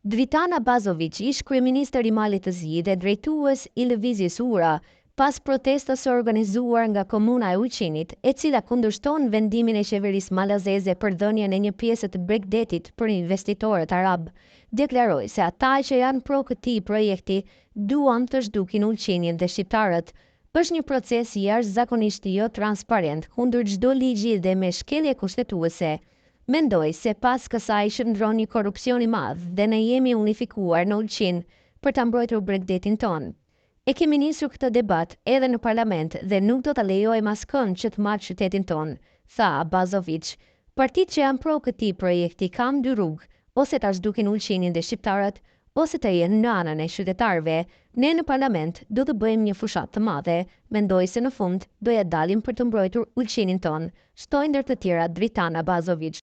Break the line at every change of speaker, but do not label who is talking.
Dritana Bazović, ish kryeministër i Malit të Zi dhe drejtues i lëvizjes Ura, pas protestës së organizuar nga komuna e Ulqinit, e cila kundërshton vendimin e qeverisë malazeze për dhënien e një pjese të Bregdetit për investitorët arab, deklaroi se ata që janë pro këtij projekti duan të zhdukin Ulqinin dhe shqiptarët. Është një proces jashtëzakonisht jo transparent kundër çdo ligji dhe me shkelje kushtetuese. Mendoj se pas kësaj shndron një korrupsion i madh dhe ne jemi unifikuar në Ulqin për ta mbrojtur Bregdetin ton. E kemi nisur këtë debat edhe në parlament dhe nuk do ta lejojmë askënd që të marrë qytetin ton, tha Bazović. Partitë që janë pro këtij projekti kanë dy rrugë, ose ta zhdukin Ulqinin dhe shqiptarët, ose të jenë në anën e qytetarëve. Ne në parlament do të bëjmë një fushat të madhe, mendoj se në fund do ja dalim për të mbrojtur Ulqinin ton, shtoi ndër të tjera Dritana Bazović.